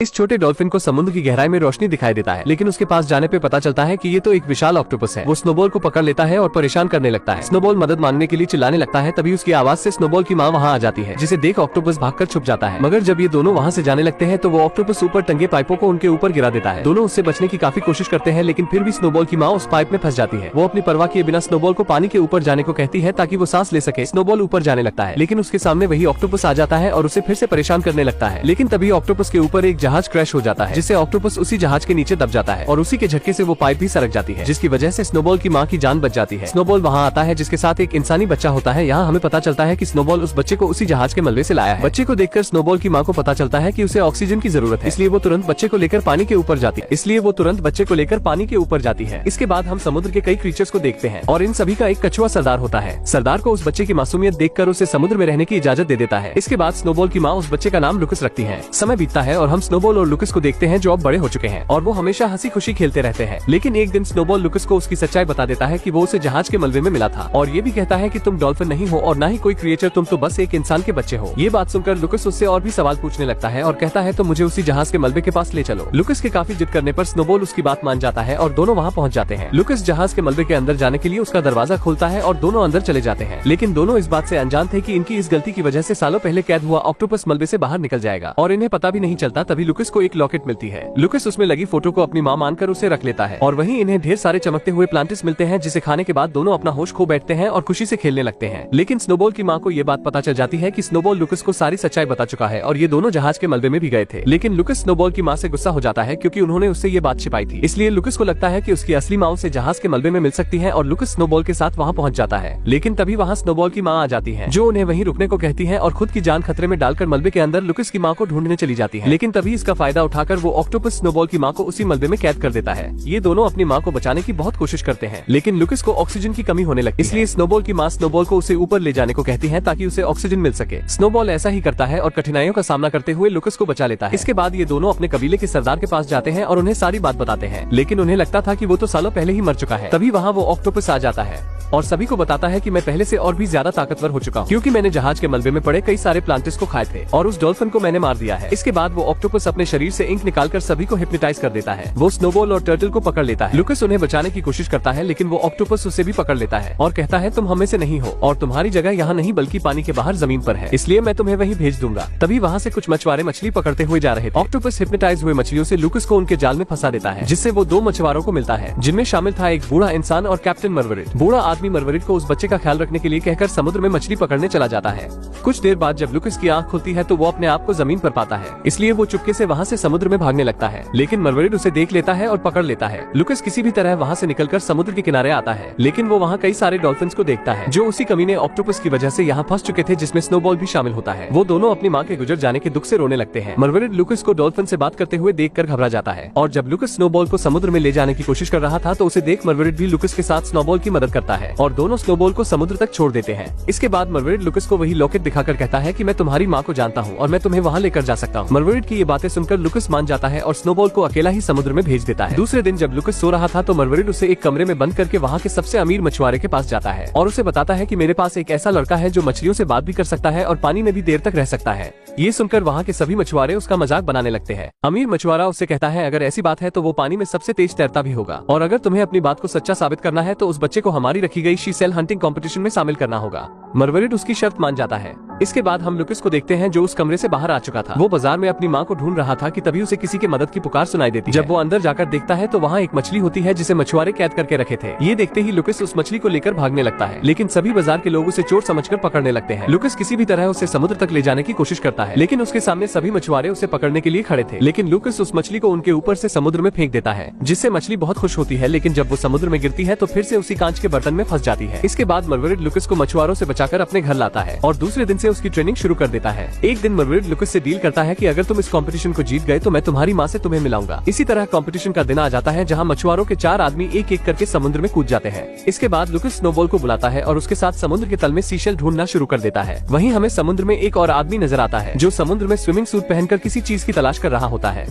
इस छोटे डॉल्फिन को समुद्र की गहराई में रोशनी दिखाई देता है, लेकिन उसके पास जाने पे पता चलता है कि ये तो एक विशाल ऑक्टोपस है। वो स्नोबॉल को पकड़ लेता है और परेशान करने लगता है। स्नोबॉल मदद मांगने के लिए चिल्लाने लगता है, तभी उसकी आवाज से स्नोबॉल की माँ वहाँ आ जाती है, जिसे देख ऑक्टोपस भागकर छुप जाता है। मगर जब ये दोनों वहाँ से जाने लगते हैं तो वो ऑक्टोपस ऊपर टंगे पाइपों को उनके ऊपर गिरा देता है। दोनों उससे बचने की काफी कोशिश करते हैं, लेकिन फिर भी स्नोबॉल की माँ उस पाइप में फंस जाती है। वो अपनी परवाह किए बिना स्नोबॉल को पानी के ऊपर जाने को कहती है ताकि वो सांस ले सके। स्नोबॉल ऊपर जाने लगता है, लेकिन उसके सामने वही ऑक्टोपस आ जाता है और उसे फिर से परेशान करने लगता है। लेकिन तभी ऑक्टोपस के ऊपर एक जहाज क्रैश हो जाता है, जिससे ऑक्टोपस उसी जहाज के नीचे दब जाता है और उसी के झटके से वो पाइप भी सरक जाती है, जिसकी वजह से स्नोबॉल की माँ की जान बच जाती है। स्नोबॉल वहाँ आता है, जिसके साथ एक इंसानी बच्चा होता है। यहाँ हमें पता चलता है कि स्नोबॉल उस बच्चे को उसी जहाज के मलबे से लाया है। बच्चे को देखकर स्नोबॉल की माँ को पता चलता है कि उसे ऑक्सीजन की जरूरत है, इसलिए वो तुरंत बच्चे को लेकर पानी के ऊपर जाती है। इसके बाद हम समुद्र के कई क्रीचर्स को देखते हैं और इन सभी का एक कछुआ सरदार होता है। सरदार को उस बच्चे की मासूमियत देखकर उसे समुद्र में रहने की इजाजत दे देता है। इसके बाद स्नोबॉल की माँ उस बच्चे का नाम लुकस रखती है। समय बीतता है और हम स्नोबॉल और लुकस को देखते हैं जो अब बड़े हो चुके हैं और वो हमेशा हंसी खुशी खेलते रहते हैं। लेकिन एक दिन स्नोबॉल लुकस को उसकी सच्चाई बता देता है कि वो उसे जहाज के मलबे में मिला था और ये भी कहता है कि तुम डॉल्फिन नहीं हो और न ही कोई क्रिएचर, तुम तो बस एक इंसान के बच्चे हो। ये बात सुनकर लुकस उससे और भी सवाल पूछने लगता है और कहता है तो मुझे उसी जहाज के मलबे के पास ले चलो। लुकस के काफी जिद करने पर स्नोबॉल उसकी बात मान जाता है और दोनों वहाँ पहुँच जाते हैं। लुकस जहाज के मलबे के अंदर जाने के लिए उसका दरवाजा खोलता है और दोनों अंदर चले जाते हैं, लेकिन दोनों इस बात से अनजान थे कि इनकी इस गलती की वजह से सालों पहले कैद हुआ ऑक्टोपस मलबे से बाहर निकल जाएगा और इन्हें पता भी नहीं चलता। तभी लुकस को एक लॉकेट मिलती है। लुकस उसमें लगी फोटो को अपनी माँ मानकर उसे रख लेता है और वहीं इन्हें ढेर सारे चमकते हुए प्लांटिस मिलते हैं, जिसे खाने के बाद दोनों अपना होश खो बैठते हैं और खुशी से खेलने लगते हैं। लेकिन स्नोबॉल की माँ को ये बात पता चल जाती है कि स्नोबॉल लुकस को सारी सच्चाई बता चुका है और ये दोनों जहाज के मलबे में भी गए थे। लेकिन लुकस स्नोबॉल की माँ से गुस्सा हो जाता है क्योंकि उन्होंने उससे ये बात छिपाई थी। इसलिए लुकस को लगता है कि उसकी असली माँ उसे जहाज के मलबे में मिल सकती है और लुकस स्नोबॉल के साथ वहाँ पहुँच जाता है। लेकिन तभी वहाँ स्नोबॉल की माँ आ जाती है, जो उन्हें वहीं रुकने को कहती है और खुद की जान खतरे में डालकर मलबे के अंदर लुकस की माँ को ढूंढने चली जाती है। लेकिन तभी इसका फायदा उठाकर वो ऑक्टोपस स्नोबॉल की माँ को उसी मलबे में कैद कर देता है। ये दोनों अपनी माँ को बचाने की बहुत कोशिश करते हैं, लेकिन लुकस को ऑक्सीजन की कमी होने लगती है। इसलिए स्नोबॉल की माँ स्नोबॉल को उसे ऊपर ले जाने को कहती है ताकि उसे ऑक्सीजन मिल सके। स्नोबॉल ऐसा ही करता है और कठिनाइयों का सामना करते हुए लुकस को बचा लेता है। इसके बाद ये दोनों अपने कबीले के सरदार के पास जाते हैं और उन्हें सारी बात बताते हैं, लेकिन उन्हें लगता था कि वो तो सालों पहले ही मर चुका है। तभी वहाँ वो ऑक्टोपस आ जाता है और सभी को बताता है कि मैं पहले से और भी ज्यादा ताकतवर हो चुका हूँ, क्योंकि मैंने जहाज के मलबे में पड़े कई सारे प्लांटिस को खाए थे और उस डॉल्फिन को मैंने मार दिया है। इसके बाद वो ऑक्टोपस अपने शरीर से इंक निकालकर सभी को हिप्नोटाइज कर देता है। वो स्नोबॉल और टर्टल को पकड़ लेता है। लुकस उन्हें बचाने की कोशिश करता है, लेकिन वो ऑक्टोपस उसे भी पकड़ लेता है और कहता है तुम हमें से नहीं हो और तुम्हारी जगह यहाँ नहीं बल्कि पानी के बाहर जमीन पर है, इसलिए मैं तुम्हें वहीं भेज दूंगा। तभी वहाँ से कुछ मछुआरे मछली पकड़ते हुए जा रहे थे। ऑक्टोपस हिप्नोटाइज हुए मछलियों से लुकस को उनके जाल में फंसा देता है, जिससे वो दो मछुआरों को मिलता है, जिनमें शामिल था एक बूढ़ा इंसान और कैप्टन मरवरिट। बूढ़ा आदमी मरवरिट को उस बच्चे का ख्याल रखने के लिए कहकर समुद्र में मछली पकड़ने चला जाता है। कुछ देर बाद जब लुकस की आंख खुलती है तो वो अपने आप को जमीन पर पाता है, इसलिए वो चुपके से वहाँ से समुद्र में भागने लगता है, लेकिन मरवरिट उसे देख लेता है और पकड़ लेता है। लुकस किसी भी तरह वहाँ से निकलकर समुद्र के किनारे आता है, लेकिन वो वहाँ कई सारे डॉल्फिन्स को देखता है जो उसी कमीने ऑक्टोपस की वजह से यहाँ फंस चुके थे, जिसमें स्नोबॉल भी शामिल होता है। वो दोनों अपनी माँ के गुजर जाने के दुख से रोने लगते हैं। मरवरिट लुकस को डॉल्फिन से बात करते हुए देखकर घबरा जाता है और जब लुकस स्नोबॉल को समुद्र में ले जाने की कोशिश कर रहा था तो उसे देख मरवरिट भी लुकस के साथ स्नोबॉल की मदद करता है और दोनों स्नोबॉल को समुद्र तक छोड़ देते हैं। इसके बाद मरवरिट लुकस को वही लॉकेट दिखाकर कहता है कि मैं तुम्हारी माँ को जानता हूँ और मैं तुम्हें वहाँ लेकर जा सकता हूँ। मरवरिट की ये बातें सुनकर लुकस मान जाता है और स्नोबॉल को अकेला ही समुद्र में भेज देता है। दूसरे दिन जब लुकस सो रहा था तो मरवरिट उसे एक कमरे में बंद करके वहाँ के सबसे अमीर मछुआरे के पास जाता है और उसे बताता है कि मेरे पास एक ऐसा लड़का है जो मछलियों से बात भी कर सकता है और पानी में भी देर तक रह सकता है। ये सुनकर वहाँ के सभी मछुआरे उसका मजाक बनाने लगते हैं। अमीर मछुआरा उससे कहता है अगर ऐसी बात है तो वो पानी में सबसे तेज तैरता भी होगा और अगर तुम्हें अपनी बात को सच्चा साबित करना है तो उस बच्चे को हमारी रखी गई शी सेल हंटिंग कंपटीशन में शामिल करना होगा। मरवरिट उसकी शर्त मान जाता है। इसके बाद हम लुकस को देखते हैं जो उस कमरे से बाहर आ चुका था। वो बाजार में अपनी माँ को ढूंढ रहा था कि तभी उसे किसी के मदद की पुकार सुनाई देती है। जब वो अंदर जाकर देखता है तो वहाँ एक मछली होती है जिसे मछुआरे कैद करके रखे थे। ये देखते ही लुकस उस मछली को लेकर भागने लगता है, लेकिन सभी बाजार के लोग उसे चोर समझकर पकड़ने लगते हैं। लुकस किसी भी तरह उसे समुद्र तक ले जाने की कोशिश करता है, लेकिन उसके सामने सभी मछुआरे उसे पकड़ने के लिए खड़े थे। लेकिन लुकस उस मछली को उनके ऊपर से समुद्र में फेंक देता है, जिससे मछली बहुत खुश होती है, लेकिन जब वो समुद्र में गिरती है तो फिर से उसी कांच के बर्तन में फंस जाती है। इसके बाद मरवरिट लुकस को मछुआरों से बचाकर अपने घर लाता है और दूसरे दिन से उसकी ट्रेनिंग शुरू कर देता है। एक दिन मरवरिट लुकस से डील करता है कि अगर तुम इस कंपटीशन को जीत गए तो मैं तुम्हारी माँ से तुम्हें मिलाऊंगा। इसी तरह कंपटीशन का दिन आ जाता है जहाँ मछुआरों के 4 आदमी एक एक करके समुद्र में कूद जाते हैं। इसके बाद लुकस स्नोबॉल को बुलाता है और उसके साथ समुद्र के तल में सीशेल ढूंढना शुरू कर देता है। वहीं हमें समुद्र में एक और आदमी नजर आता है जो समुद्र में स्विमिंग सूट पहनकर किसी चीज की तलाश कर रहा होता है।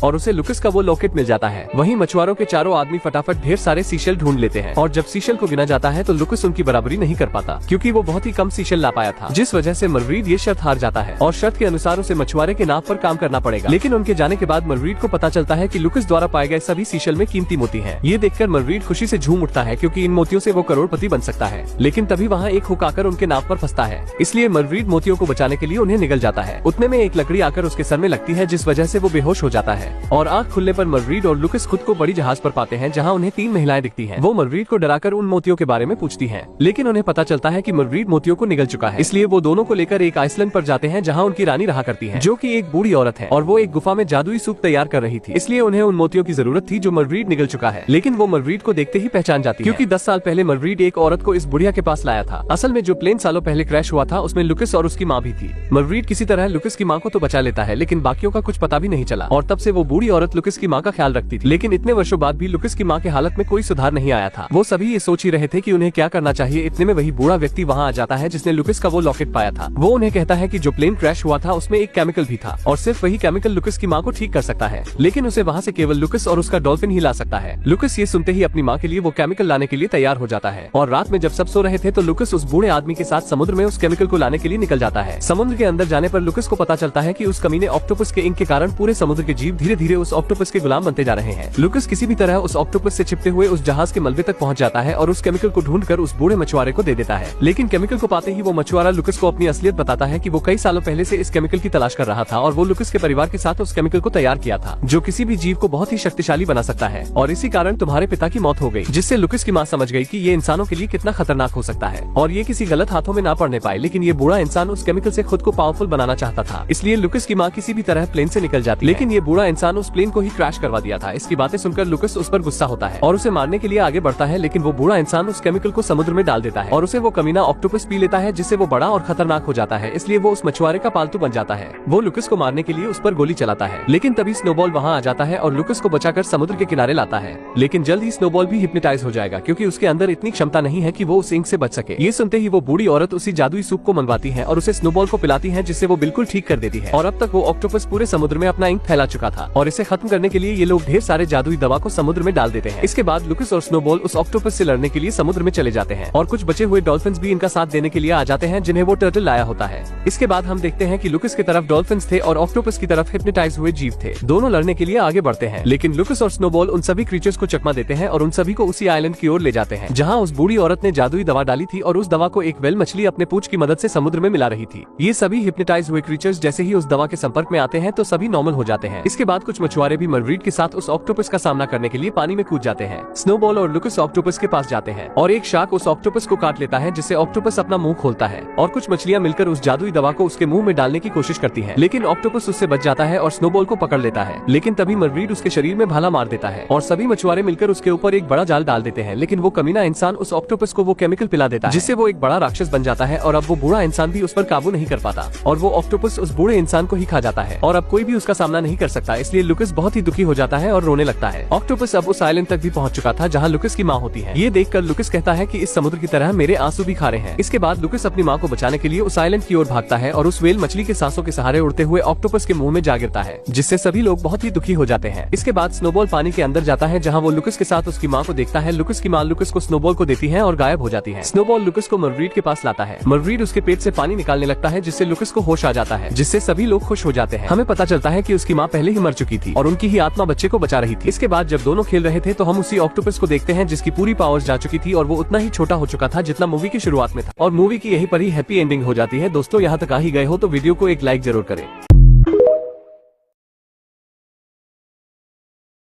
और उसे लुकस का वो लॉकेट मिल जाता है। वहीं मछुआरों के चारों आदमी फटाफट ढेर सारे सीशेल ढूंढ लेते हैं और जब सीशेल को गिना जाता है तो लुकस उनकी बराबरी नहीं कर पाता क्योंकि वो बहुत ही कम सीशेल ला पाया था, जिस वजह से मरवीड ये शर्त हार जाता है और शर्त के अनुसार उसे मछुआरे के नाव पर काम करना पड़ेगा। लेकिन उनके जाने के बाद मरवीड को पता चलता है कि लुकस द्वारा पाए गए सभी सीशेल में कीमती मोती हैं। ये देखकर मरवीड खुशी से झूम उठता है क्योंकि इन मोतियों से वो करोड़पति बन सकता है। लेकिन तभी वहाँ एक हुक आकर उनके नाव पर फंसता है, इसलिए मरवीड मोतियों को बचाने के लिए उन्हें निगल जाता है। उतने में एक लकड़ी आकर उसके सर में लगती है, जिस वजह से वो बेहोश हो जाता है और आँख खुलने पर मरवीड और लुकस खुद को बड़ी जहाज पर पाते हैं जहाँ उन्हें 3 महिलाएं दिखती हैं। वो मरवीड को डराकर उन मोतियों के बारे में पूछती हैं, लेकिन उन्हें पता चलता है कि मरवीड मोतियों को निगल चुका है। इसलिए वो दोनों को लेकर एक आइसलैंड पर जाते हैं जहाँ उनकी रानी रहा करती है, जो कि एक बूढ़ी औरत है और वो एक गुफा में जादुई सूप तैयार कर रही थी। इसलिए उन्हें उन मोतियों की जरूरत थी जो मरवीड निगल चुका है। लेकिन वो मरवीड को देखते ही पहचान जाती है क्योंकि 10 साल पहले मरवीड एक औरत को इस बुढ़िया के पास लाया था। असल में जो प्लेन सालों पहले क्रैश हुआ था उसमें लुकस और उसकी माँ भी थी। मरवीड किसी तरह लुकस की माँ को तो बचा लेता है, लेकिन बाकियों का कुछ पता भी नहीं चला और तब से वो बूढ़ी औरत लुकस की माँ का ख्याल रखती थी। लेकिन इतने वर्षों बाद भी लुकस की माँ के हालत में कोई सुधार नहीं आया था। वो सभी ये सोच ही रहे थे कि उन्हें क्या करना चाहिए। इतने में वही बूढ़ा व्यक्ति वहाँ आ जाता है जिसने लुकस का वो लॉकेट पाया था। वो उन्हें कहता है कि जो प्लेन क्रैश हुआ था उसमें एक केमिकल भी था और सिर्फ वही केमिकल लुकस की माँ को ठीक कर सकता है, लेकिन उसे वहाँ से केवल लुकस और उसका डॉल्फिन ही ला सकता है। लुकस ये सुनते ही अपनी माँ के लिए वो केमिकल लाने के लिए तैयार हो जाता है और रात में जब सब सो रहे थे तो लुकस उस बूढ़े आदमी के साथ समुद्र में उस केमिकल को लाने के लिए निकल जाता है। समुद्र के अंदर जाने पर लुकस को पता चलता है कि उस कमीने ऑक्टोपस के इंक के कारण पूरे समुद्र के जीव धीरे धीरे उस ऑक्टोपस के गुलाम बनते जा रहे हैं। लुकस किसी भी तरह उस ऑक्टोपस से चिपटे हुए उस जहाज के मलबे तक पहुंच जाता है और उस केमिकल को ढूंढकर उस बूढ़े मछुआरे को दे देता है। लेकिन केमिकल को पाते ही वो मछुआरा लुकस को अपनी असलियत बताता है कि वो कई सालों पहले से इस केमिकल की तलाश कर रहा था और वो लुकस के परिवार के साथ उस केमिकल को तैयार किया था जो किसी भी जीव को बहुत ही शक्तिशाली बना सकता है और इसी कारण तुम्हारे पिता की मौत हो गई। जिससे लुकस की माँ समझ गई कि ये इंसानों के लिए कितना खतरनाक हो सकता है और ये किसी गलत हाथों में ना पड़ने पाए। लेकिन ये बूढ़ा इंसान उस केमिकल से खुद को पावरफुल बनाना चाहता था, इसलिए लुकस की माँ किसी भी तरह प्लेन से निकल जाती है। लेकिन ये बूढ़ा इंसान उस प्लेन को ही क्रैश करवा दिया था। इसकी बातें सुनकर लुकस उस पर गुस्सा होता है और उसे मारने के लिए आगे बढ़ता है, लेकिन वो बूढ़ा इंसान उस केमिकल को समुद्र में डाल देता है और उसे वो कमीना ऑक्टोपस पी लेता है, जिससे वो बड़ा और खतरनाक हो जाता है। इसलिए वो उस मछुआरे का पालतू बन जाता है। वो लुकस को मारने के लिए उस पर गोली चलाता है, लेकिन तभी स्नोबॉल वहाँ आ जाता है और लुकस को बचाकर समुद्र के किनारे लाता है। लेकिन जल्द ही स्नोबॉल भी हिप्नोटाइज हो जाएगा क्योंकि उसके अंदर इतनी क्षमता नहीं है कि वो उस इंक से बच सके। ये सुनते ही वो बूढ़ी औरत उसी जादुई सूप को मंगवाती है और उसे स्नोबॉल को पिलाती है, जिससे वो बिल्कुल ठीक कर देती है। और अब तक वो ऑक्टोपस पूरे समुद्र में अपना इंक फैला चुका था और इसे खत्म करने के लिए ये लोग ढेर सारे जादुई दवा को समुद्र में डाल देते हैं। इसके बाद लुकस और स्नोबॉल उस ऑक्टोपस से लड़ने के लिए समुद्र में चले जाते हैं और कुछ बचे हुए डॉल्फिन्स भी इनका साथ देने के लिए आ जाते हैं, जिन्हें वो टर्टल लाया होता है। इसके बाद हम देखते हैं कि लुकस की तरफ डॉल्फिन्स थे और ऑक्टोपस की तरफ हिप्नोटाइज हुए जीव थे। दोनों लड़ने के लिए आगे बढ़ते हैं, लेकिन लुकस और स्नोबॉल उन सभी क्रीचर्स को चकमा देते हैं और उन सभी को उसी आइलैंड की ओर ले जाते हैं जहाँ उस बूढ़ी औरत ने जादुई दवा डाली थी और उस दवा को एक वेल मछली अपने पूंछ की मदद से समुद्र में मिला रही थी। ये सभी हिप्नोटाइज हुए क्रीचर्स जैसे ही उस दवा के संपर्क में आते हैं तो सभी नॉर्मल हो जाते हैं। इसके बाद कुछ मछुआरे भी मरवीड के साथ उस ऑक्टोपस का सामना करने के लिए पानी में कूद जाते हैं। स्नोबॉल और लुकस ऑक्टोपस के पास जाते हैं और एक शार्क उस ऑक्टोपस को काट लेता है, जिससे ऑक्टोपस अपना मुंह खोलता है और कुछ मछलियां मिलकर उस जादुई दवा को उसके मुंह में डालने की कोशिश करती हैं। लेकिन ऑक्टोपस उससे बच जाता है और स्नोबॉल को पकड़ लेता है। लेकिन तभी मरवीड उसके शरीर में भाला मार देता है और सभी मछुआरे मिलकर उसके ऊपर एक बड़ा जाल डाल देते हैं। लेकिन वो कमीना इंसान उस ऑक्टोपस को वो केमिकल पिला देता है, जिससे वो एक बड़ा राक्षस बन जाता है और अब वो बूढ़ा इंसान भी उस पर काबू नहीं कर पाता और वो ऑक्टोपस उस बूढ़े इंसान को ही खा जाता है और अब कोई भी उसका सामना नहीं कर सकता। इसलिए लुकस बहुत ही दुखी हो जाता है और रोने लगता है। ऑक्टोपस अब उस आइलैंड तक भी पहुंच चुका था जहां लुकस की माँ होती है। ये देखकर लुकस कहता है कि इस समुद्र की तरह मेरे आंसू भी खारे हैं। इसके बाद लुकस अपनी माँ को बचाने के लिए उस आइलैंड की ओर भागता है और उस वेल मछली के सांसों के सहारे उड़ते हुए ऑक्टोपस के मुंह में जा गिरता है, जिससे सभी लोग बहुत ही दुखी हो जाते हैं। इसके बाद स्नोबॉल पानी के अंदर जाता है जहाँ वो लुकस के साथ उसकी माँ को देखता है। लुकस की माँ लुकस को स्नोबॉल को देती है और गायब हो जाती है। स्नोबॉल लुकस को मरवीड के पास लाता है। मरवीड उसके पेट से पानी निकालने लगता है, जिससे लुकस को होश आ जाता है, जिससे सभी लोग खुश हो जाते हैं। हमें पता चलता है कि उसकी माँ पहले ही मर चुकी थी और उनकी ही आत्मा बच्चे को बचा रही थी। इसके बाद जब दोनों खेल रहे थे तो हम उसी ऑक्टोपस को देखते हैं जिसकी पूरी पावर्स जा चुकी थी और वो उतना ही छोटा हो चुका था जितना मूवी की शुरुआत में था और मूवी की यही पर ही हैप्पी एंडिंग हो जाती है। दोस्तों यहाँ तक आ ही गए हो तो वीडियो को एक लाइक जरूर करें।